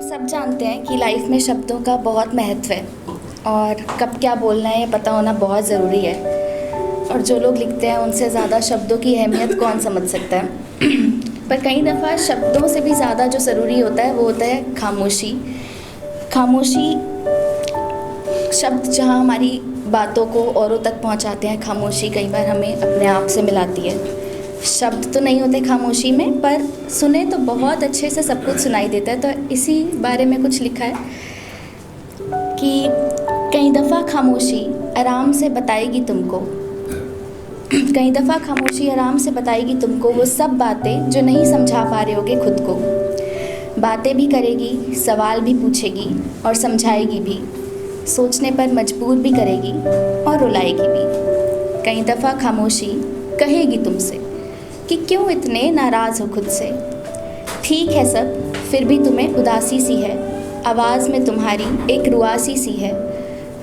सब जानते हैं कि लाइफ में शब्दों का बहुत महत्व है और कब क्या बोलना है ये पता होना बहुत ज़रूरी है। और जो लोग लिखते हैं उनसे ज़्यादा शब्दों की अहमियत कौन समझ सकता है। पर कई दफ़ा शब्दों से भी ज़्यादा जो ज़रूरी होता है वो होता है खामोशी। खामोशी शब्द जहाँ हमारी बातों को औरों तक पहुँचाते हैं, खामोशी कई बार हमें अपने आप से मिलाती है। शब्द तो नहीं होते खामोशी में, पर सुने तो बहुत अच्छे से सब कुछ सुनाई देता है। तो इसी बारे में कुछ लिखा है कि कई दफ़ा खामोशी आराम से बताएगी तुमको, कई दफ़ा खामोशी आराम से बताएगी तुमको वो सब बातें जो नहीं समझा पा रहे होगे खुद को। बातें भी करेगी, सवाल भी पूछेगी और समझाएगी भी, सोचने पर मजबूर भी करेगी और रुलाएगी भी। कई दफ़ा खामोशी कहेगी तुमसे कि क्यों इतने नाराज़ हो खुद से। ठीक है सब, फिर भी तुम्हें उदासी सी है, आवाज़ में तुम्हारी एक रुआसी सी है,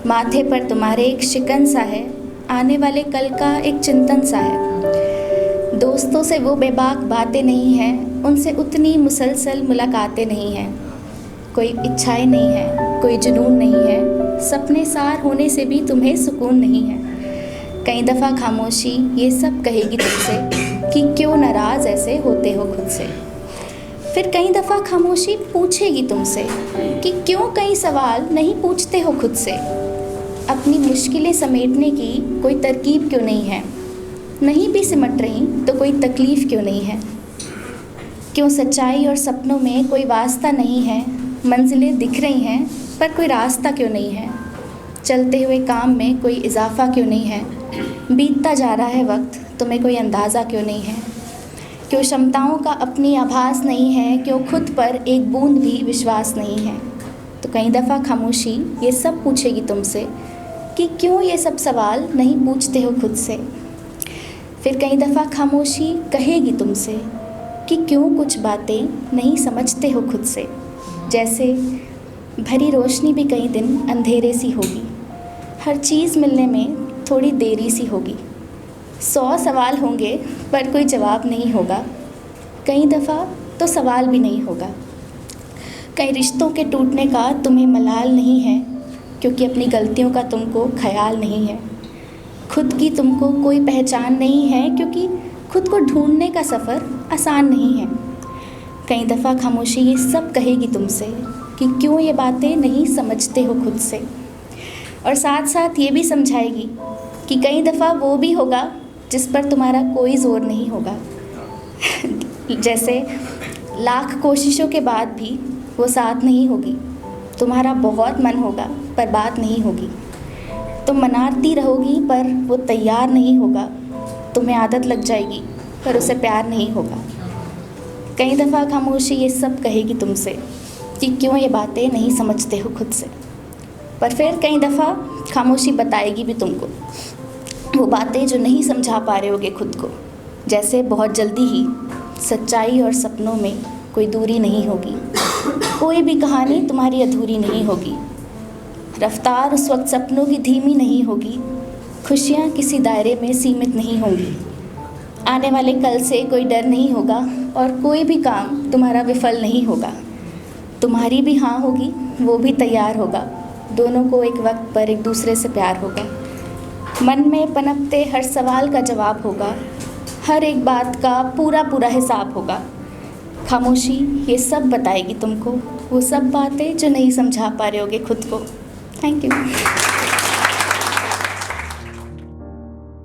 माथे पर तुम्हारे एक शिकन सा है, आने वाले कल का एक चिंतन सा है। दोस्तों से वो बेबाक बातें नहीं हैं, उनसे उतनी मुसलसल मुलाकातें नहीं हैं। कोई इच्छाएं नहीं है, कोई जुनून नहीं है, सपने सार होने से भी तुम्हें सुकून नहीं है। कई दफ़ा खामोशी ये सब कहेगी तुमसे कि क्यों नाराज़ ऐसे होते हो खुद से। फिर कई दफ़ा खामोशी पूछेगी तुमसे कि क्यों कई सवाल नहीं पूछते हो खुद से। अपनी मुश्किलें समेटने की कोई तरकीब क्यों नहीं है, नहीं भी सिमट रही तो कोई तकलीफ़ क्यों नहीं है। क्यों सच्चाई और सपनों में कोई वास्ता नहीं है, मंजिलें दिख रही हैं पर कोई रास्ता क्यों नहीं है। चलते हुए काम में कोई इजाफा क्यों नहीं है, बीतता जा रहा है वक्त तुम्हें कोई अंदाज़ा क्यों नहीं है। क्यों क्षमताओं का अपनी आभास नहीं है, क्यों खुद पर एक बूंद भी विश्वास नहीं है। तो कई दफ़ा खामोशी ये सब पूछेगी तुमसे कि क्यों ये सब सवाल नहीं पूछते हो खुद से। फिर कई दफ़ा खामोशी कहेगी तुमसे कि क्यों कुछ बातें नहीं समझते हो खुद से। जैसे भरी रोशनी भी कई दिन अंधेरे सी होगी, हर चीज़ मिलने में थोड़ी देरी सी होगी। 100 सवाल होंगे पर कोई जवाब नहीं होगा, कई दफ़ा तो सवाल भी नहीं होगा। कई रिश्तों के टूटने का तुम्हें मलाल नहीं है, क्योंकि अपनी गलतियों का तुमको ख्याल नहीं है। खुद की तुमको कोई पहचान नहीं है, क्योंकि खुद को ढूंढने का सफ़र आसान नहीं है। कई दफ़ा खामोशी ये सब कहेगी तुमसे कि क्यों ये बातें नहीं समझते हो खुद से। और साथ साथ ये भी समझाएगी कि कई दफ़ा वो भी होगा जिस पर तुम्हारा कोई ज़ोर नहीं होगा। जैसे लाख कोशिशों के बाद भी वो साथ नहीं होगी, तुम्हारा बहुत मन होगा पर बात नहीं होगी। तुम मनाती रहोगी पर वो तैयार नहीं होगा, तुम्हें आदत लग जाएगी पर उसे प्यार नहीं होगा। कई दफ़ा खामोशी ये सब कहेगी तुमसे कि क्यों ये बातें नहीं समझते हो खुद से। पर फिर कई दफ़ा खामोशी बताएगी भी तुमको वो बातें जो नहीं समझा पा रहे होगे खुद को। जैसे बहुत जल्दी ही सच्चाई और सपनों में कोई दूरी नहीं होगी, कोई भी कहानी तुम्हारी अधूरी नहीं होगी। रफ्तार उस वक्त सपनों की धीमी नहीं होगी, खुशियाँ किसी दायरे में सीमित नहीं होंगी। आने वाले कल से कोई डर नहीं होगा और कोई भी काम तुम्हारा विफल नहीं होगा। तुम्हारी भी हाँ होगी, वो भी तैयार होगा, दोनों को एक वक्त पर एक दूसरे से प्यार होगा। मन में पनपते हर सवाल का जवाब होगा, हर एक बात का पूरा पूरा हिसाब होगा। खामोशी ये सब बताएगी तुमको वो सब बातें जो नहीं समझा पा रहे होगे खुद को। Thank you.